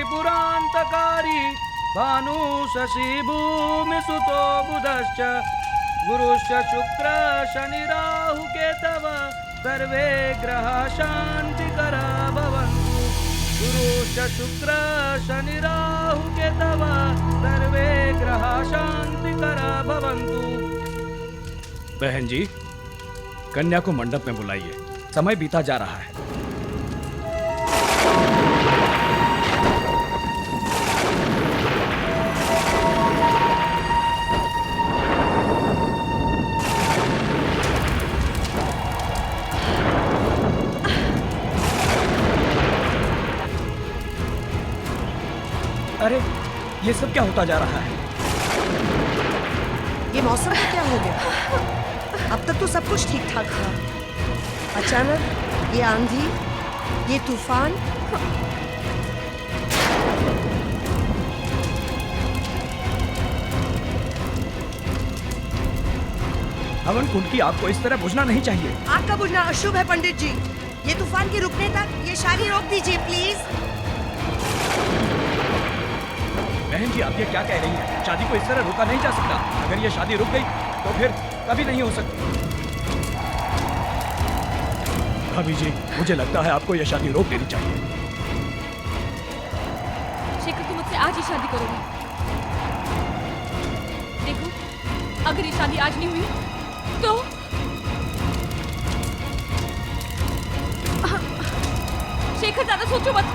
त्रिपुरान्तकारी भानु शशि भूमि सुतो बुधश्च गुरुश्च शुक्र शनि राहु केतव सर्वे ग्रह शांतिकरा भवन्तु। गुरुश्च शुक्र शनि राहु केतव सर्वे ग्रह शांतिकरा भवन्तु। बहन जी, कन्या को मंडप में बुलाइए, समय बीता जा रहा है। अरे, ये सब क्या होता जा रहा है? ये मौसम में क्या हो गया? अब तक तो सब कुछ ठीक ठाक था, अचानक ये आंधी, ये तूफान। हवन कुंड की आग को इस तरह बुझना नहीं चाहिए। आग का बुझना अशुभ है पंडित जी। ये तूफान के रुकने तक ये शादी रोक दीजिए प्लीज। बहन जी, आप ये क्या कह रही हैं? शादी को इस तरह रोका नहीं जा सकता। अगर ये शादी रुक गई तो फिर कभी नहीं हो सकती। भाभी जी, मुझे लगता है आपको ये शादी रोक देनी चाहिए। शेखर, तुम मुझसे आज ही शादी करोगे? देखो, अगर ये शादी आज नहीं हुई तो शेखर, ज्यादा सोचो मत।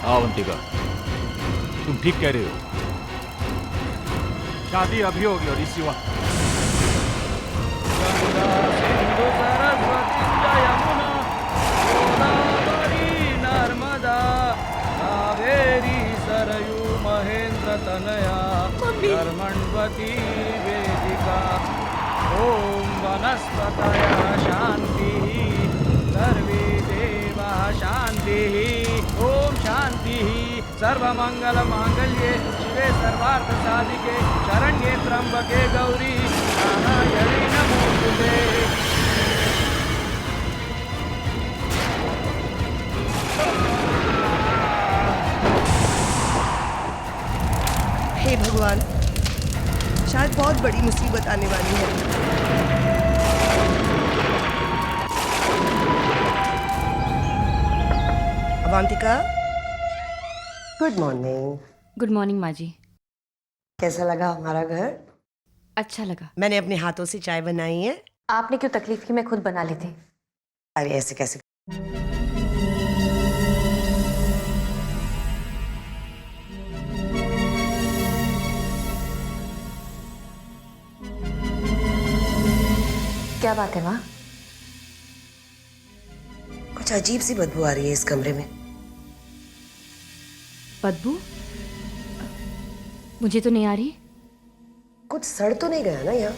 अवंतिका, तुम ठीक कह रहे हो। शादी अभी होगी और इसी वक्त। गंगा सिंधु सरस्वती यमुना गोदावरी नर्मदा कावेरी सरयू महेंद्र तनया कर्मण्वती वेदिका। ओम वनस्पतयः शांतिः सर्वे देवाः शांतिः। ओम शांतिः। सर्वमंगल मांगल्ये शिवे सर्वार्थ साधिके शरण्ये त्र्यंबके गौरी नारायणी नमोस्तुते। हे भगवान, शायद बहुत बड़ी मुसीबत आने वाली है। Avantika, good morning. Good morning माँ जी। कैसा लगा हमारा घर? अच्छा लगा। मैंने अपने हाथों से चाय बनाई है। आपने क्यों तकलीफ की, मैं खुद बना लेती। अरे ऐसे कैसे? क्या बात है माँ? कुछ अजीब सी बदबू आ रही है इस कमरे में। बदबू? मुझे तो नहीं आ रही। कुछ सड़ तो नहीं गया ना यहाँ?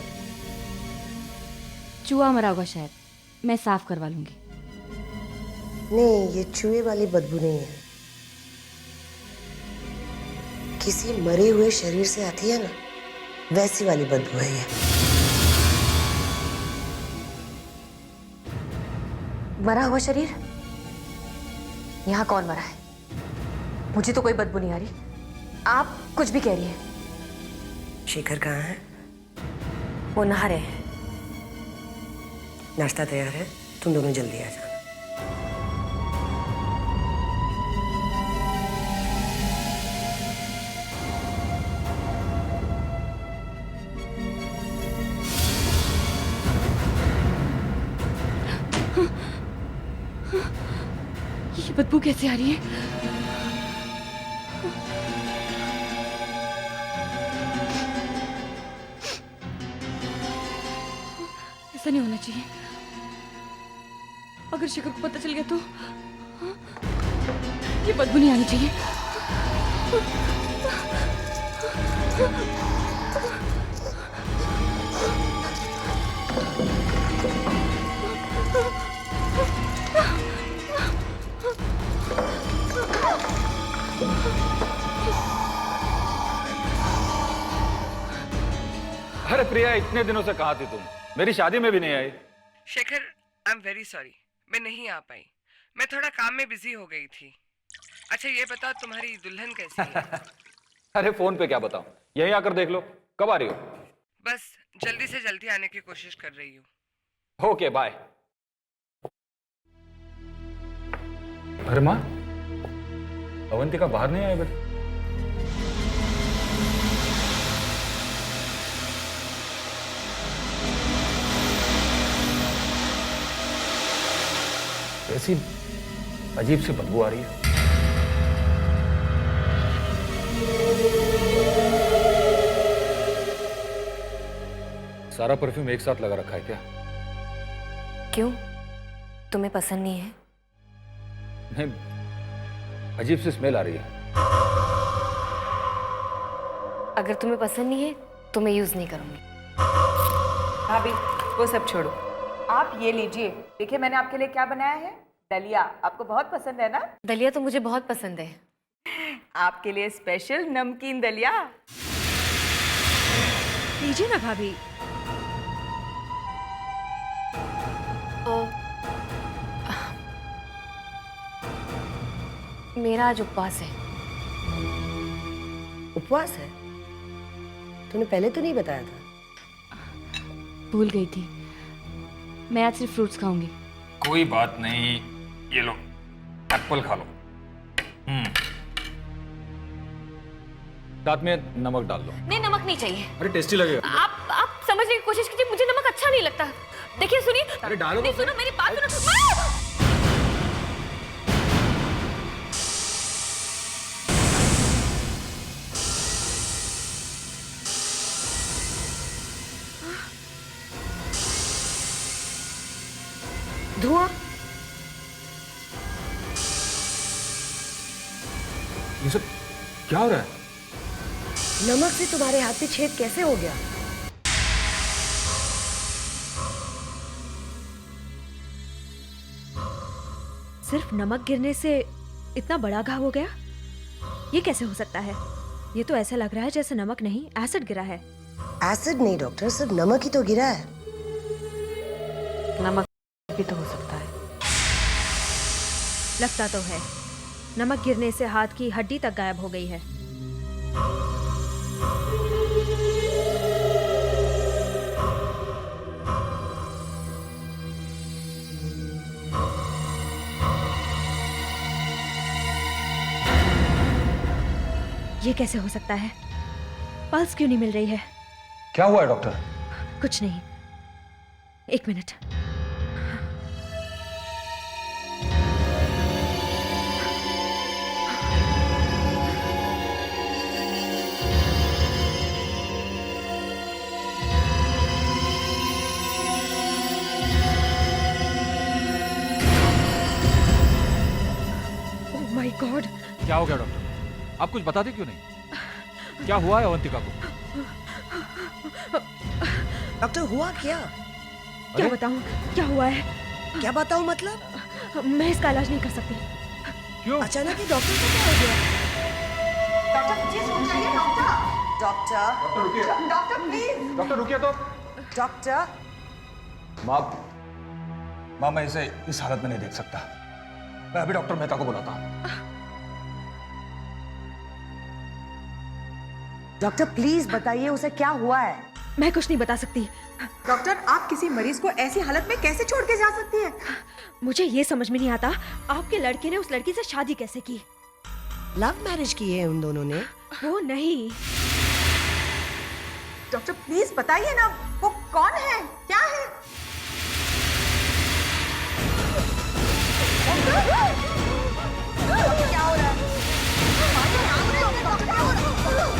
चूहा मरा होगा शायद, मैं साफ करवा लूंगी। नहीं, ये चूहे वाली बदबू नहीं है। किसी मरे हुए शरीर से आती है ना, वैसी वाली बदबू है ये। मरा हुआ शरीर? यहाँ कौन मरा है? मुझे तो कोई बदबू नहीं आ रही। आप कुछ भी कह रही हैं। शेखर कहाँ है? वो नहा रहे हैं। नाश्ता तैयार है, तुम दोनों जल्दी आ जाना। ये बदबू कैसे आ रही है? ऐसा नहीं होना चाहिए। अगर शेखर को पता चल गया तो ये बदबू नहीं आनी चाहिए। अरे प्रिया, इतने दिनों से कहाँ थी तुम? मेरी शादी में भी नहीं आई। Shekhar, I am very sorry, मैं नहीं आ पाई। मैं थोड़ा काम में बिजी हो गई थी। अच्छा ये बता तुम्हारी दुल्हन कैसी है? अरे फोन पे क्या बताऊं, यहीं आकर देख लो। कब आ रही हो? बस जल्दी से जल्दी आने की कोशिश कर रही हूँ। Okay bye. अरे माँ, अवंतिका बाहर नहीं आई बेटा? ऐसी अजीब सी बदबू आ रही है। सारा परफ्यूम एक साथ लगा रखा है क्या? क्यों, तुम्हें पसंद नहीं है? नहीं, अजीब सी स्मेल आ रही है। अगर तुम्हें पसंद नहीं है तो मैं यूज नहीं करूंगी। भाभी वो सब छोड़ो, आप ये लीजिए। देखिए मैंने आपके लिए क्या बनाया है, दलिया। आपको बहुत पसंद है ना? दलिया तो मुझे बहुत पसंद है। आपके लिए स्पेशल नमकीन दलिया। लीजिए ना भाभी। मेरा आज उपवास है। उपवास है? तूने पहले तो नहीं बताया था। भूल गई थी। मैं आज सिर्फ फ्रूट्स खाऊंगी। कोई बात नहीं, ये लो एप्पल खा लो। साथ में नमक डाल लो। नहीं, नमक नहीं चाहिए। अरे टेस्टी लगेगा। आप समझने की कोशिश कीजिए, मुझे नमक अच्छा नहीं लगता। देखिए सुनिए। अरे डालो नहीं, तो सुनो मेरी बात सुनो। धुआं? ये सब क्या हो रहा है? नमक से तुम्हारे हाथ पे छेद कैसे हो गया? सिर्फ नमक गिरने से इतना बड़ा घाव हो गया? ये कैसे हो सकता है? ये तो ऐसा लग रहा है जैसे नमक नहीं, एसिड गिरा है। एसिड नहीं डॉक्टर, सिर्फ नमक ही तो गिरा है। नमक भी तो हो सकता है। लगता तो है। नमक गिरने से हाथ की हड्डी तक गायब हो गई है। ये कैसे हो सकता है? पल्स क्यों नहीं मिल रही है? क्या हुआ है डॉक्टर? कुछ नहीं, एक मिनट। Oh my God! क्या हो गया डॉक्टर? आप कुछ बताते क्यों नहीं? क्या हुआ है अवंतिका को? डॉक्टर हुआ क्या? क्या बताऊं क्या हुआ है? क्या बताऊं मतलब? मैं इसका इलाज नहीं कर सकती। क्यों? अचानक ही डॉक्टर को क्या हो गया? डॉक्टर प्लीज रुक जाइए। डॉक्टर डॉक्टर रुकिए। Doctor please. डॉक्टर रुकिए तो। डॉक्टर माँ मैं इसे इस हालत में नहीं देख सकता। मैं अभी डॉक्टर मेहता को बुलाता हूँ। डॉक्टर प्लीज बताइए उसे क्या हुआ है? मैं कुछ नहीं बता सकती। डॉक्टर आप किसी मरीज को ऐसी हालत में कैसे छोड़ के जा सकती है? मुझे ये समझ में नहीं आता, आपके लड़के ने उस लड़की से शादी कैसे की? लव मैरिज की है उन दोनों ने? वो नहीं। डॉक्टर प्लीज बताइए ना, वो कौन है, क्या है? क्या हो रहा है? डॉक्टर क्या हो रहा है?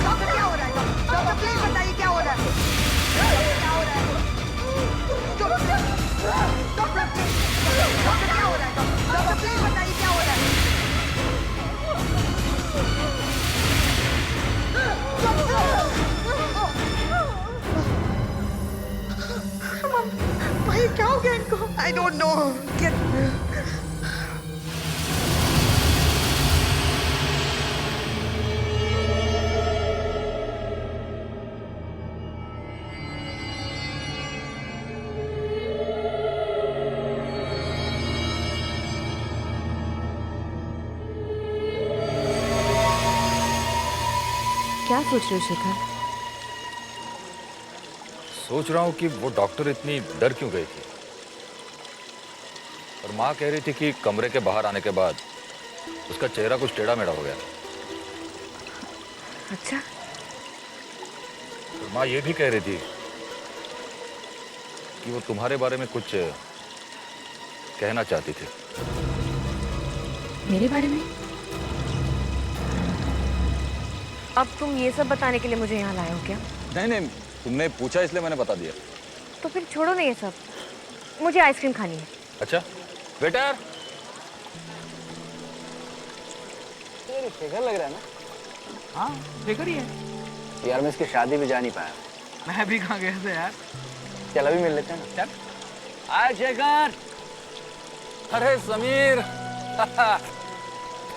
डॉक्टर क्या हो रहा है? डॉक्टर प्लीज बताइए क्या हो रहा है? क्या हो रहा है? डॉक्टर क्या हो रहा है? डॉक्टर प्लीज बताइए क्या हो रहा है? भाई क्या हो गया इनको? I don't know. सोच रहे हो शेखर? सोच रहा हूँ कि वो डॉक्टर इतनी डर क्यों गई थी। और माँ कह रही थी कि कमरे के बाहर आने के बाद उसका चेहरा कुछ टेढ़ा मेढ़ा हो गया। अच्छा, और माँ ये भी कह रही थी कि वो तुम्हारे बारे में कुछ कहना चाहती थी। मेरे बारे में? अब तुम ये सब बताने के लिए मुझे यहाँ लाए हो क्या? नहीं नहीं, तुमने पूछा इसलिए मैंने बता दिया। तो फिर छोड़ो ना ये सब, मुझे आइसक्रीम खानी है। अच्छा वेटर। शेखर लग रहा है ना? हाँ शेखर ही है यार। मैं इसकी शादी में जा नहीं पाया। मैं भी कहाँ गया था यार। चल अभी मिल लेते हैं ना। चल आए शेखर। अरे समीर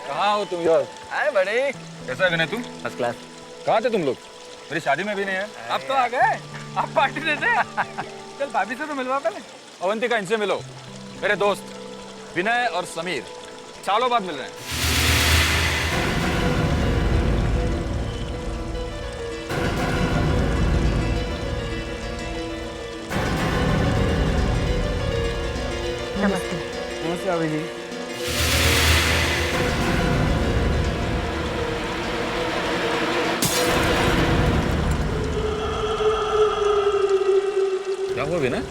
कहाँ हो तुम यार? आए बड़े। कैसा है विनय तुम? First class. कहाँ थे तुम लोग? मेरी शादी में भी नहीं है। अब तो आ गए, अब पार्टी देते हैं। चल भाभी से तो मिलवा पहले। अवंतिका इनसे मिलो, मेरे दोस्त विनय और समीर सालों बाद मिल रहे हैं। नमस्ते। नमस्ते भाभी जी। क्या हुआ विनय?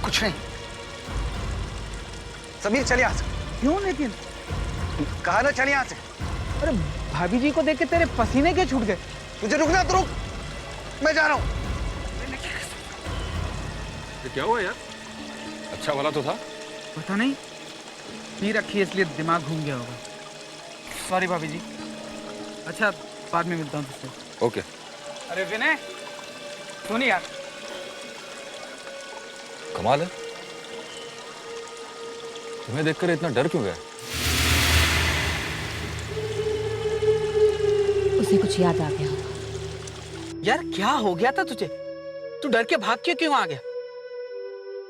कुछ नहीं। समीर चल यहाँ से। क्यों लेकिन? कहा ना चल यहाँ से। अरे भाभी जी को देख के तेरे पसीने क्यों छूट गए? तुझे रुकना तो रुक, मैं जा रहा हूँ। ये क्या हुआ यार? अच्छा वाला तो था। पता नहीं, पी रखी है इसलिए दिमाग घूम गया होगा। सॉरी भाभी जी। अच्छा बाद में मिलता हूँ तुझसे। ओके। अरे विनय सुन यार। कमाल है, तुम्हें देखकर इतना डर क्यों गया? उसे कुछ याद आ गया होगा। यार क्या हो गया था तुझे? तू डर के भाग के क्यों आ गया?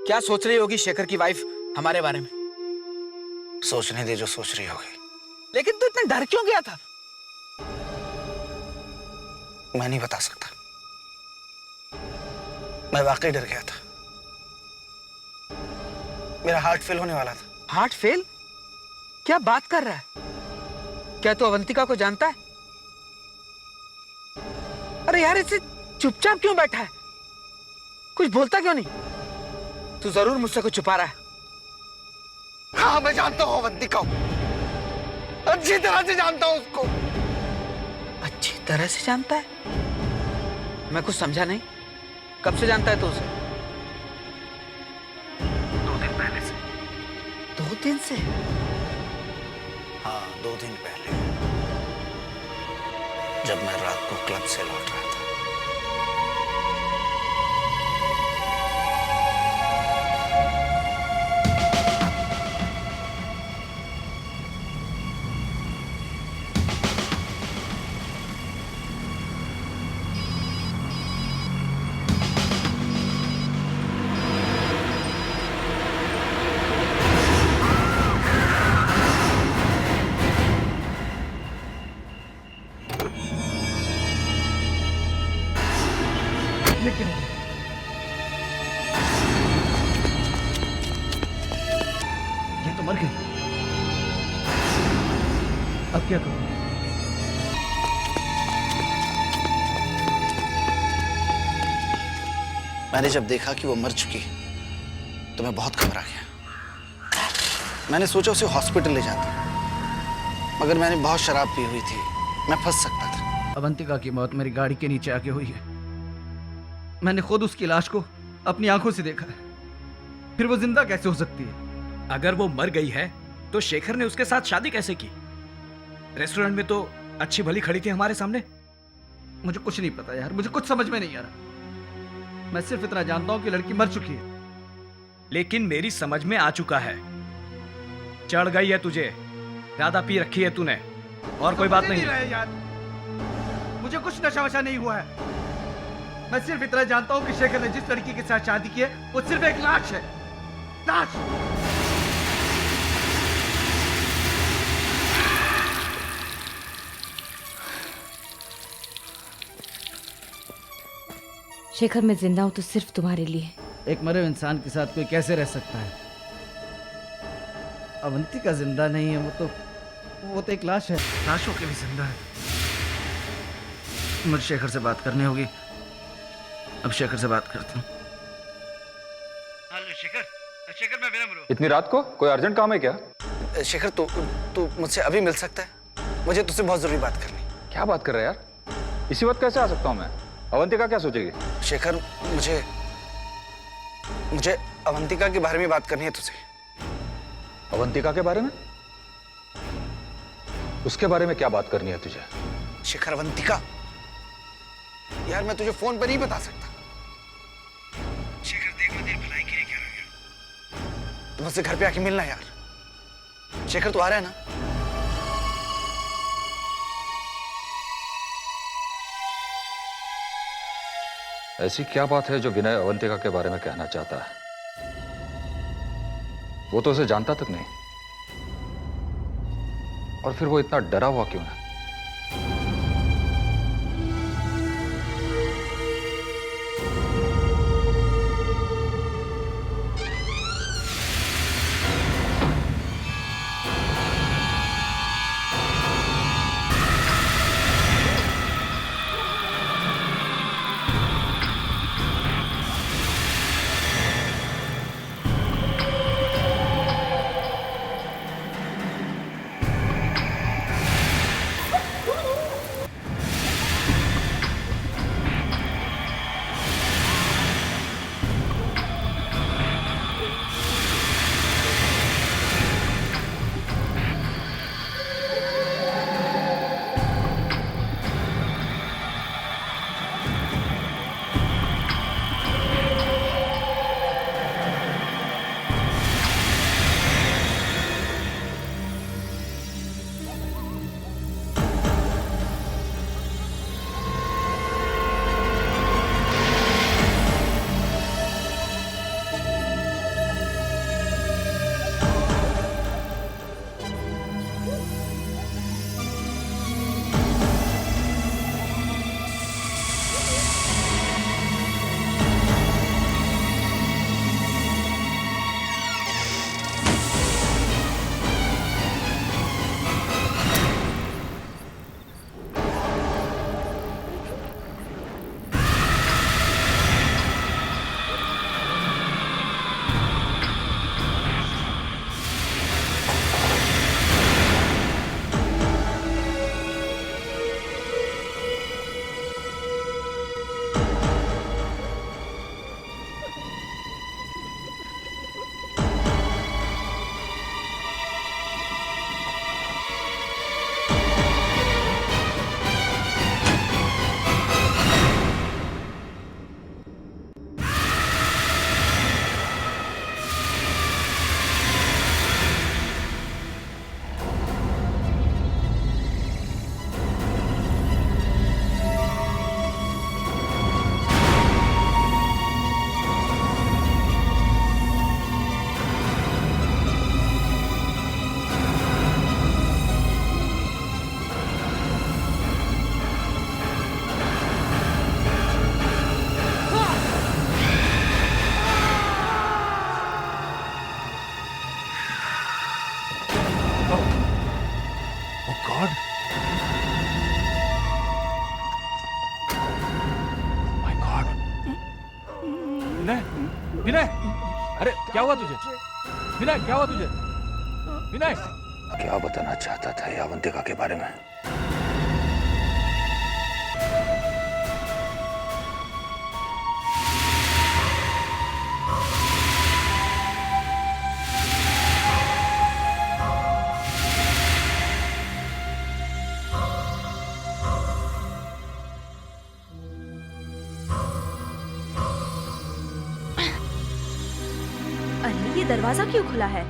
क्या सोच रही होगी शेखर की वाइफ हमारे बारे में? सोचने दे जो सोच रही होगी। लेकिन तू इतना डर क्यों गया था? मैं नहीं बता सकता। मैं वाकई डर गया था। मेरा हार्ट फेल होने वाला था। Heart fail? क्या बात कर रहा है? क्या तू अवंतिका को जानता है? अरे यार इसे चुपचाप क्यों बैठा है? कुछ बोलता क्यों नहीं? तू जरूर मुझसे कुछ छुपा रहा है। हाँ मैं जानता हूँ अवंतिका को, अच्छी तरह से जानता हूँ उसको। अच्छी तरह से जानता है? मैं कुछ समझा नहीं। कब से जानता है तू उसे? 2 दिन पहले से। 2 दिन से? हाँ 2 दिन पहले, जब मैं रात को क्लब से लौट रहा था। ये तो मर गई। अब क्या करूं? मैंने जब देखा कि वो मर चुकी तो मैं बहुत घबरा गया। मैंने सोचा उसे हॉस्पिटल ले जाता, मगर मैंने बहुत शराब पी हुई थी, मैं फंस सकता था। अवंतिका की मौत मेरी गाड़ी के नीचे आके हुई है। मैंने खुद उसकी लाश को अपनी आंखों से देखा है। फिर वो जिंदा कैसे हो सकती है? अगर वो मर गई है तो शेखर ने उसके साथ शादी कैसे की? रेस्टोरेंट में तो अच्छी भली खड़ी थी हमारे सामने। मुझे कुछ नहीं पता यार, मुझे कुछ समझ में नहीं आ रहा। मैं सिर्फ इतना जानता हूं कि लड़की मर चुकी है। लेकिन मेरी समझ में आ चुका है, चढ़ गई है तुझे, ज्यादा पी रखी है तूने, और कोई बात नहीं रहे यार, मुझे कुछ नशा वशा नहीं हुआ है। मैं सिर्फ इतना जानता हूं कि शेखर ने जिस लड़की के साथ शादी की है वो सिर्फ एक लाश है। लाश। शेखर, मैं जिंदा हूं तो सिर्फ तुम्हारे लिए। एक मरे हुए इंसान के साथ कोई कैसे रह सकता है? अवंतिका जिंदा नहीं है, वो तो एक लाश है। लाशों के भी जिंदा है। मुझे शेखर से बात करनी होगी। अब शेखर से बात करता हूँ। हेलो शेखर, शेखर मैं विनम्र हूँ। इतनी रात को कोई अर्जेंट काम है क्या? शेखर तू मुझसे अभी मिल सकता है? मुझे तुझसे बहुत जरूरी बात करनी। क्या बात कर रहे हैं यार? इसी वक्त कैसे आ सकता हूँ मैं? अवंतिका क्या सोचेगी? शेखर, मुझे अवंतिका के बारे में बात करनी है तुझसे। अवंतिका के बारे में? उसके बारे में क्या बात करनी है तुझे? शेखर, अवंतिका यार, मैं तुझे फोन पर नहीं बता सकता। शेखर देख लो, तेरी भलाई के लिए क्या रह गया। तू मुझसे घर पे आके मिलना यार। शेखर, तू आ रहा है ना? ऐसी क्या बात है जो विनय अवंतिका के बारे में कहना चाहता है? वो तो उसे जानता तक नहीं, और फिर वो इतना डरा हुआ क्यों है? विनय, अरे क्या हुआ तुझे? विनय, क्या हुआ तुझे? विनय, क्या बताना चाहता था ये अवंतिका के बारे में? अरे ये दरवाजा क्यों खुला है?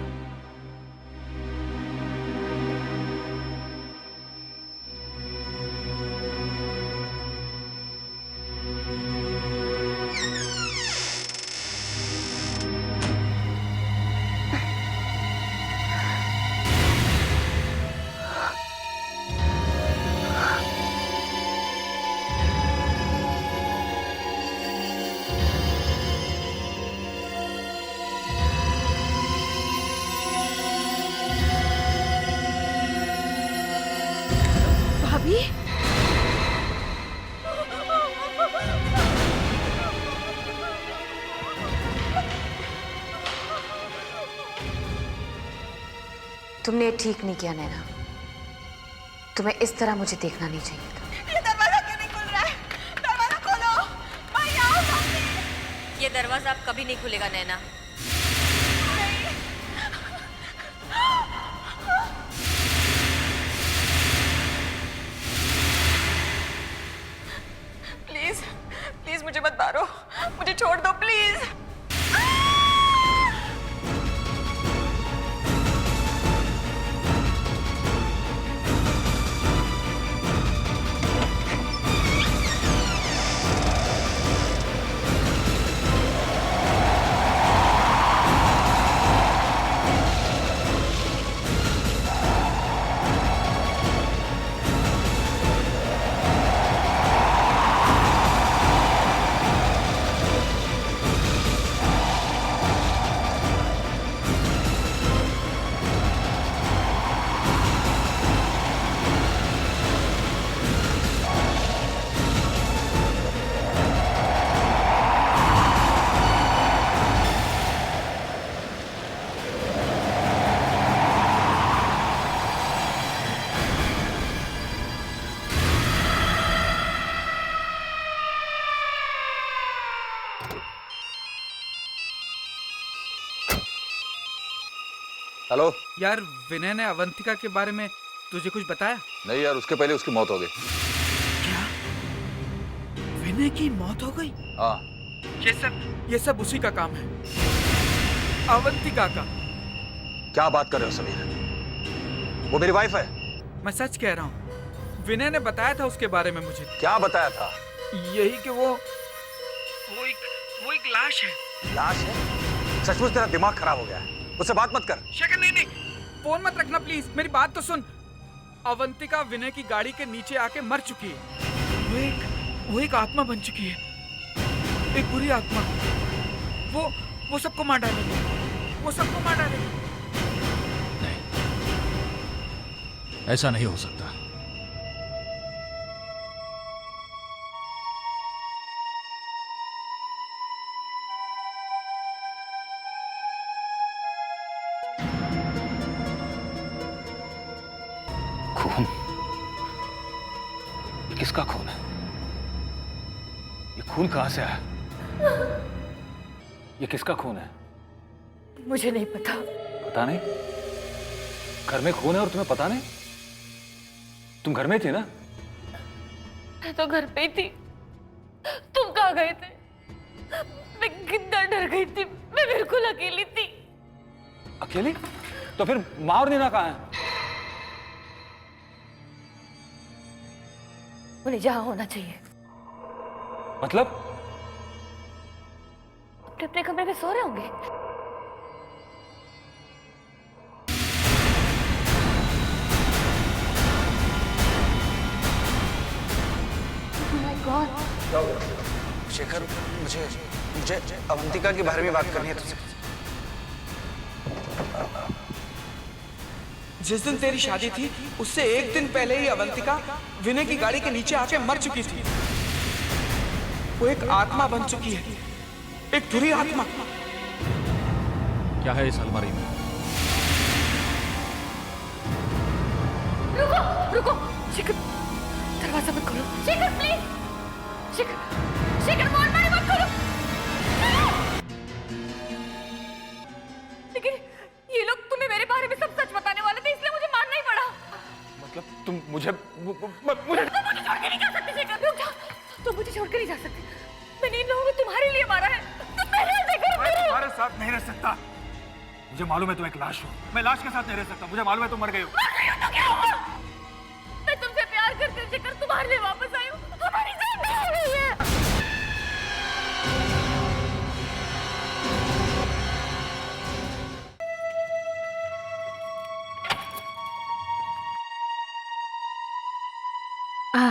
तुमने ये ठीक नहीं किया नैना। तुम्हें इस तरह मुझे देखना नहीं चाहिए था। ये दरवाजा क्यों नहीं खुल रहा है? दरवाजा खोलो। मैं आऊंगा। ये दरवाजा अब कभी नहीं खुलेगा नैना। प्लीज प्लीज मुझे मत मारो, मुझे छोड़ दो प्लीज। हेलो यार, विनय ने अवंतिका के बारे में तुझे कुछ बताया? नहीं यार, उसके पहले उसकी मौत हो गई। क्या? विनय की मौत हो गई? हाँ। ये सब उसी का काम है, अवंतिका का। क्या बात कर रहे हो समीर? वो मेरी वाइफ है। मैं सच कह रहा हूँ, विनय ने बताया था उसके बारे में मुझे। क्या बताया था? यही कि वो एक लाश है। लाश है? सचमुच तेरा दिमाग खराब हो गया है। उससे बात मत कर। शेखर, नहीं, फोन मत रखना प्लीज, मेरी बात तो सुन। अवंतिका विनय की गाड़ी के नीचे आके मर चुकी है। वो एक आत्मा बन चुकी है, एक बुरी आत्मा। वो सबको मार डालेगी, वो सबको मार डालेगी। नहीं, ऐसा नहीं हो सकता। खून? किसका खून है? ये खून कहां से आया? ये किसका खून है? मुझे नहीं पता। पता नहीं? घर में खून है और तुम्हें पता नहीं? तुम घर में थी ना? मैं तो घर पे ही थी। तुम कहाँ गए थे? मैं कितना डर गई थी, मैं बिल्कुल अकेली थी। अकेली? तो फिर माँ और नीना कहाँ हैं? उन्हें जहाँ होना चाहिए। मतलब? अपने अपने कमरे में सो रहे होंगे। शेखर, मुझे अवंतिका के बारे में बात करनी है तुझसे। जिस दिन तेरी शादी थी, उससे एक दिन पहले ही अवंतिका विनय की गाड़ी के नीचे आके मर चुकी थी। वो एक आत्मा बन चुकी है, एक बुरी आत्मा। क्या है इस अलमारी में? रुको, रुको, शेखर, दरवाजा मत खोलो। शेखर प्लीज, शेखर मार मत खोलो। लेकिन ये लोग तुम्हें मेरे बारे में सब सच बताने वाले थे, इसलिए मुझे मारना ही पड़ा। मतलब तुम मुझे तुम मुझे छोड़ के नहीं जा सकते शेखर, रुक जाओ। तुम मुझे छोड़ के नहीं जा सकते। मैंने इन लोगों को तुम्हारे लिए मारा है। मैं तुम्हारे साथ नहीं रह सकता। मुझे मालूम है तुम एक लाश हो। मैं लाश के साथ नहीं रह सकता। मुझे मालूम है तुम मर गई हो। तो क्या हुआ? मैं तुमसे प्यार करती हूँ शेखर, तुम्हारे लिए वापस आई हूँ। हमारी जान निकल गई है।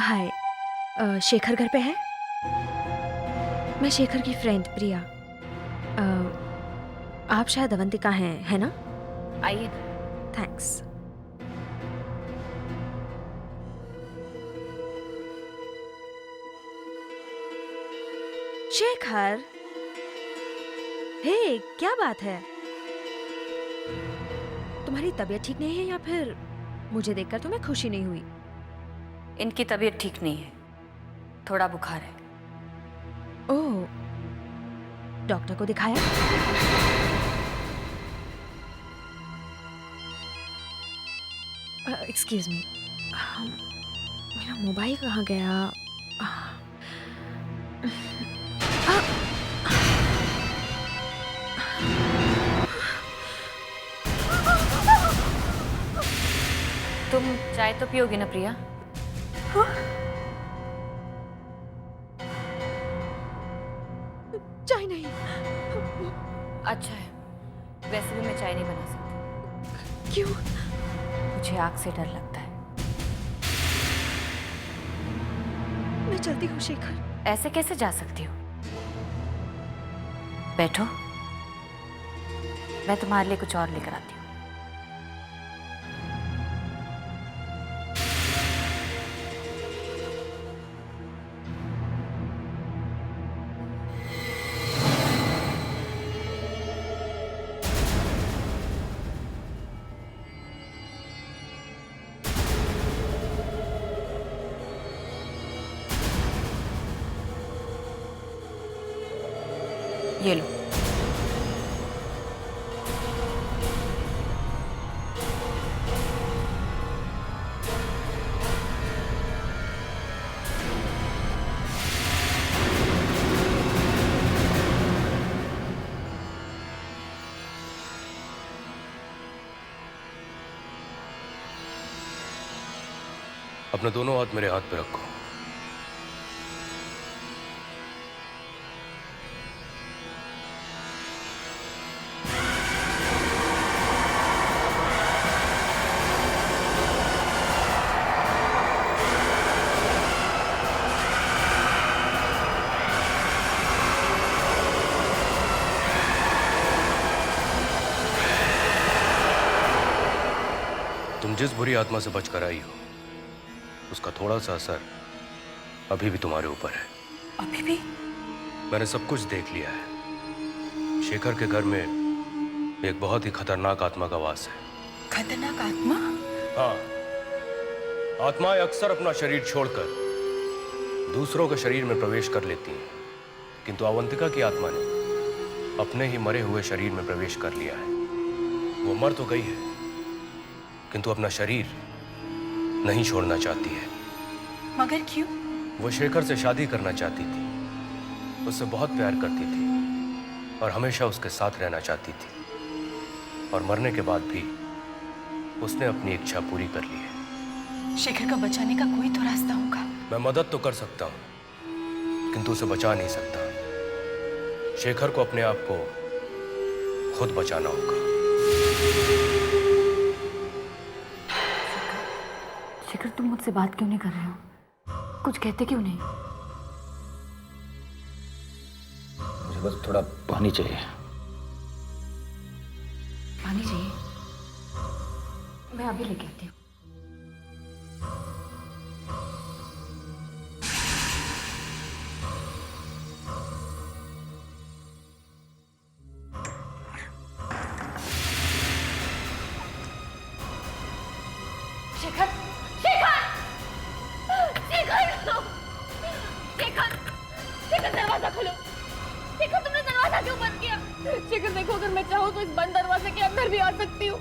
हाय, शेखर घर पे है? मैं शेखर की फ्रेंड प्रिया। आप शायद अवंतिका हैं, है ना? आइए। थैंक्स। शेखर, हे, क्या बात है? तुम्हारी तबीयत ठीक नहीं है या फिर मुझे देखकर तुम्हें खुशी नहीं हुई? इनकी तबीयत ठीक नहीं है, थोड़ा बुखार है। ओह, डॉक्टर को दिखाया? एक्सक्यूज मी, मेरा मोबाइल कहाँ गया? तुम चाय तो पियोगी ना प्रिया? चाय नहीं। अच्छा है, वैसे भी मैं चाय नहीं बना सकती। क्यों? मुझे आग से डर लगता है। मैं चलती हूँ शेखर। ऐसे कैसे जा सकती हो? बैठो, मैं तुम्हारे लिए कुछ और लेकर आती हूँ। ये लो। अपने दोनों हाथ मेरे हाथ पे रखो। तुम जिस बुरी आत्मा से बचकर आई हो, उसका थोड़ा सा असर अभी भी तुम्हारे ऊपर है। अभी भी? मैंने सब कुछ देख लिया है। शेखर के घर में एक बहुत ही खतरनाक आत्मा का वास है। खतरनाक आत्मा? हाँ, आत्माएं अक्सर अपना शरीर छोड़कर दूसरों के शरीर में प्रवेश कर लेती हैं, किंतु अवंतिका की आत्मा ने अपने ही मरे हुए शरीर में प्रवेश कर लिया है। वो मर तो गई है, किंतु अपना शरीर नहीं छोड़ना चाहती है। मगर क्यों? वो शेखर से शादी करना चाहती थी, उससे बहुत प्यार करती थी और हमेशा उसके साथ रहना चाहती थी, और मरने के बाद भी उसने अपनी इच्छा पूरी कर ली है। शेखर को बचाने का कोई तो रास्ता होगा। मैं मदद तो कर सकता हूँ, किंतु उसे बचा नहीं सकता। शेखर को अपने आप को खुद बचाना होगा। शेखर, तुम मुझसे बात क्यों नहीं कर रहे हो? कुछ कहते क्यों नहीं? मुझे बस थोड़ा पानी चाहिए। पानी चाहिए? मैं अभी लेके आती हूँ। शेखर! शेखर! शेखर! शेखर! शेखर, दरवाजा खोलो! शेखर, तुमने दरवाजा क्यों बंद किया? शेखर देखो, अगर मैं चाहूँ तो इस बंद दरवाजे के अंदर भी आ सकती हूँ,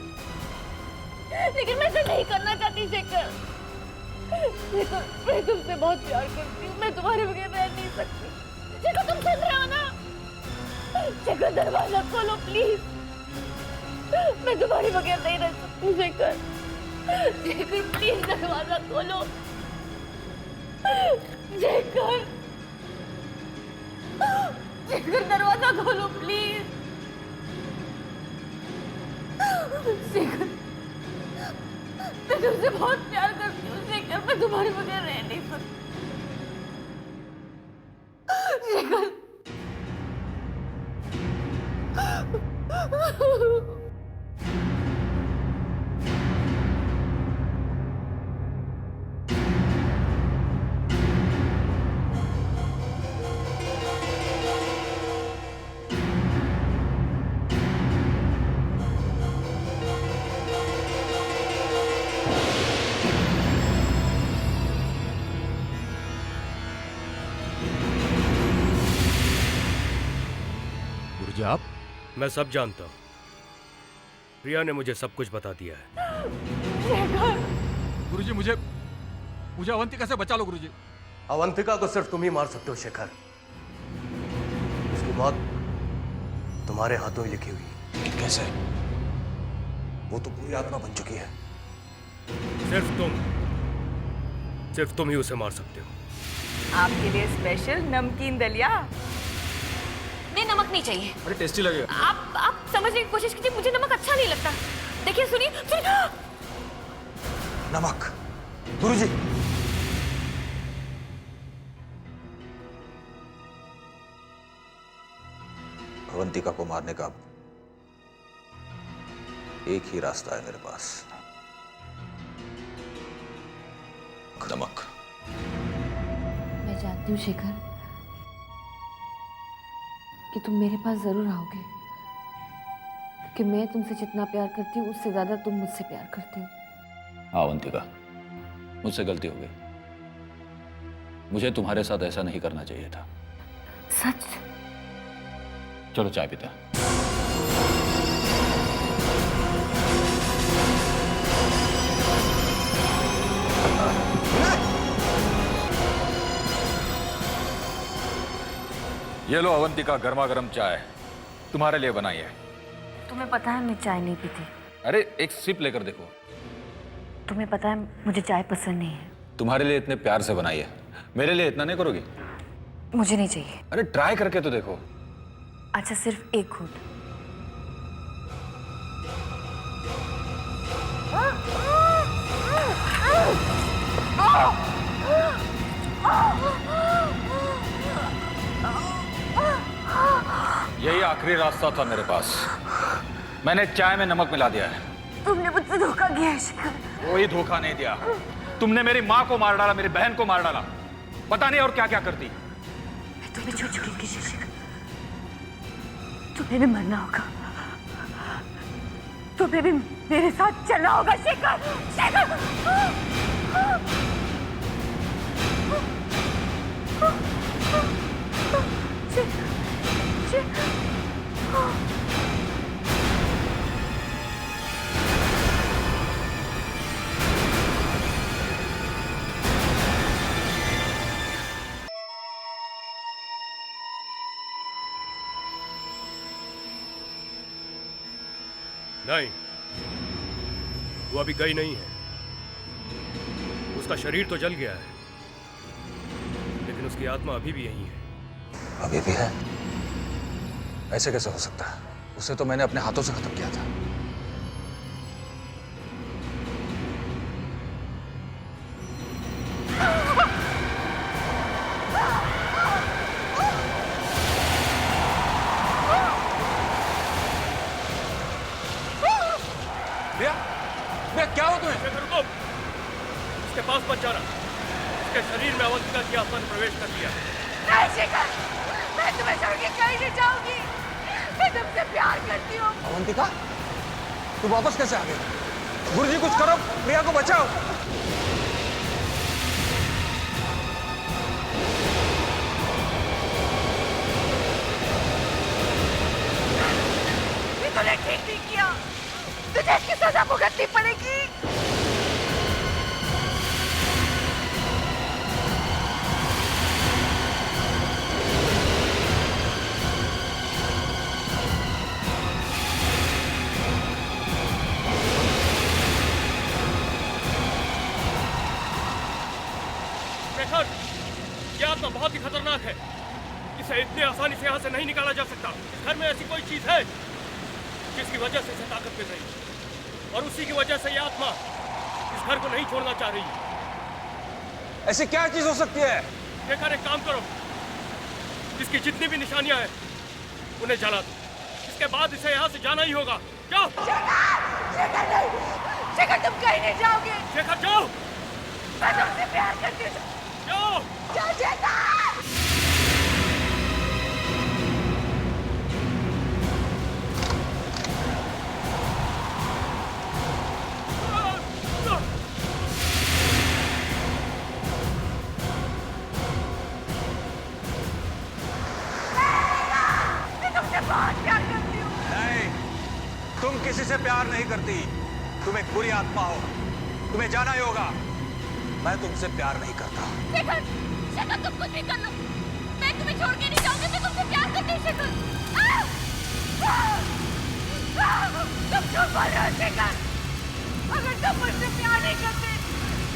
लेकिन मैं ऐसा नहीं करना चाहती। शेखर, शेखर, मैं तुमसे बहुत प्यार करती हूँ, मैं तुम्हारे बगैर रह नहीं सकती। शेखर, तुम सुन रहे हो ना? शेखर, दरवाजा खोलो प्लीज, मैं तुम्हारे बगैर नहीं रह सकती। शेखर, शेखर, प्लीज दरवाजा खोलो। शेखर, शेखर, दरवाजा खोलो प्लीज। शेखर, मैं तुमसे बहुत प्यार करती हूँ। शेखर, मैं तुम्हारे बगैर रह नहीं सकती। शेखर, गुरुजी आप? मैं सब जानता हूँ। प्रिया ने मुझे सब कुछ बता दिया है। गुरुजी मुझे अवंतिका से बचा लो गुरुजी। अवंतिका को सिर्फ तुम ही मार सकते हो शेखर। उसकी मौत तुम्हारे हाथों ही लिखी हुई। कैसे? वो तो पूरी आत्मा बन चुकी है। सिर्फ तुम ही उसे मार सकते हो। आपके लिए स्पेशल नमकीन दलिया। नहीं, नमक नहीं चाहिए। अरे टेस्टी लगेगा। आप समझने की कोशिश कीजिए, मुझे नमक अच्छा नहीं लगता। देखिए, सुनिए। नमक। गुरुजी। अवंतिका को मारने का एक ही रास्ता है मेरे पास, नमक। मैं जानती हूँ शेखर कि तुम मेरे पास जरूर आओगे, क्योंकि मैं तुमसे जितना प्यार करती हूँ उससे ज्यादा तुम मुझसे प्यार करती हो। अवंतिका, मुझसे गलती हो गई। मुझे तुम्हारे साथ ऐसा नहीं करना चाहिए था। सच? चलो चाय पीते हैं। ये लो अवंतिका, गर्मा गर्म चाय तुम्हारे लिए बनाई है। तुम्हें पता है मैं चाय नहीं पीती। अरे एक सिप लेकर देखो। तुम्हें पता है मुझे चाय पसंद नहीं है। तुम्हारे लिए इतने प्यार से बनाई है, मेरे लिए इतना नहीं करोगी? मुझे नहीं चाहिए। अरे ट्राई करके तो देखो। अच्छा, सिर्फ एक घूंट। यही आखिरी रास्ता था मेरे पास। मैंने चाय में नमक मिला दिया है। तुमने मुझसे धोखा किया है शेखर। कोई धोखा नहीं दिया। तुमने मेरी माँ को मार डाला, मेरी बहन को मार डाला, पता नहीं और क्या क्या करती। मैं तुम्हें छोड़ चुकी थी शेखर। तुम्हें भी मरना होगा, तुम्हें भी मेरे साथ चलना होगा शेखर। शेखर! नहीं, वो अभी गई नहीं है। उसका शरीर तो जल गया है, लेकिन उसकी आत्मा अभी भी यहीं है। अभी भी है? ऐसे कैसे हो सकता है? उसे तो मैंने अपने हाथों से खत्म किया था। क्या हो तुम्हें? शेखर रुको, इसके पास मत जाना। इसके शरीर में अवंतिका की आत्मा ने प्रवेश कर लिया। नहीं शेखर, मैं तुम्हें छोड़ के कहीं नहीं जाऊंगी। मैं तुमसे प्यार करती हूँ। अवंतिका, तू वापस कैसे आ गई? गुरुजी कुछ करो, प्रिया को बचाओ। ये तूने ठीक नहीं किया, तुझे इसकी सजा भुगतनी पड़ेगी। शेखर, यह आत्मा बहुत ही खतरनाक है। इसे इतनी आसानी से यहाँ से नहीं निकाला जा सकता। इस घर में ऐसी कोई चीज है जिसकी वजह से इसे ताकत मिल रही है, और उसी की वजह से यह आत्मा इस घर को नहीं छोड़ना चाह रही है। ऐसी क्या चीज हो सकती है? शेखर, एक काम करो, इसकी जितनी भी निशानियां हैं उन्हें जला दो। इसके बाद इसे यहाँ से जाना ही होगा। जाओ। शेखर नहीं, शेखर तुम कहीं नहीं जाओगे। शेखर जाओ। मैं तुमसे प्यार करती हूँ। जाओ। जाओ शेखर। मैं तुमसे बहुत प्यार तुम किसी से प्यार नहीं करती, तुम एक बुरी आत्मा हो, तुम्हें जाना ही होगा। मैं तुमसे प्यार नहीं करता। शेखर, शेखर तुम कुछ भी कर लो, मैं तुम्हें छोड़ के नहीं जाऊंगी। मैं तुमसे प्यार करती हूँ शेखर। तुम क्यों बोल रहे हो शेखर? अगर तुम मुझसे प्यार नहीं करते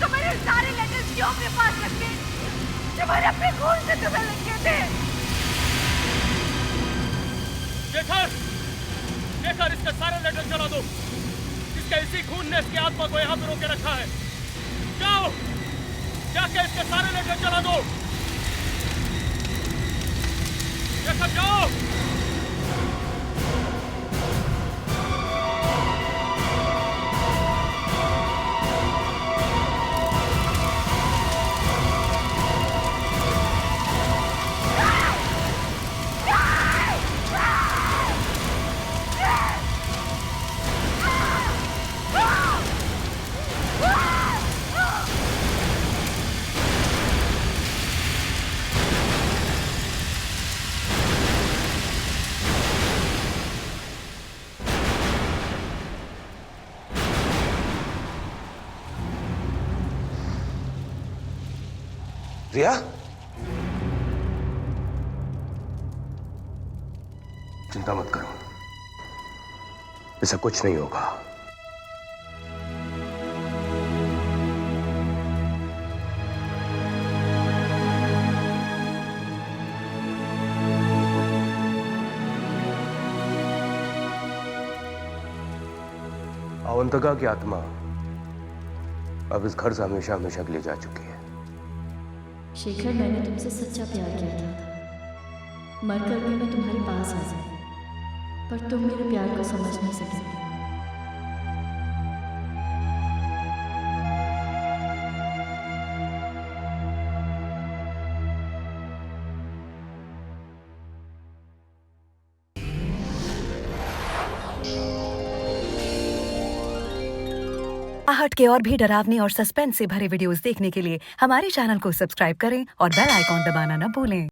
तो मेरे सारे लेटर्स क्यों अपने पास रखते? तुम्हारे अपने खून से तुम्हें लिखे थे। शेखर, शेखर इसके सारे लेटर चला दो। इसके इसी खून ने इसकी आत्मा को यहाँ पे रोके रखा है। जाओ, जाके इसके सारे लेटर चला दो। शेखर जाओ। रिया, चिंता मत करो, इसे कुछ नहीं होगा। अवंतिका की आत्मा अब इस घर से हमेशा हमेशा के लिए जा चुकी है। शेखर, मैंने तुमसे सच्चा प्यार किया था। मरकर भी मैं तुम्हारे पास आ जाऊं, पर तुम मेरे प्यार को समझ नहीं सके। आहट के और भी डरावने और सस्पेंस से भरे वीडियोस देखने के लिए हमारे चैनल को सब्सक्राइब करें और बेल आइकॉन दबाना न भूलें।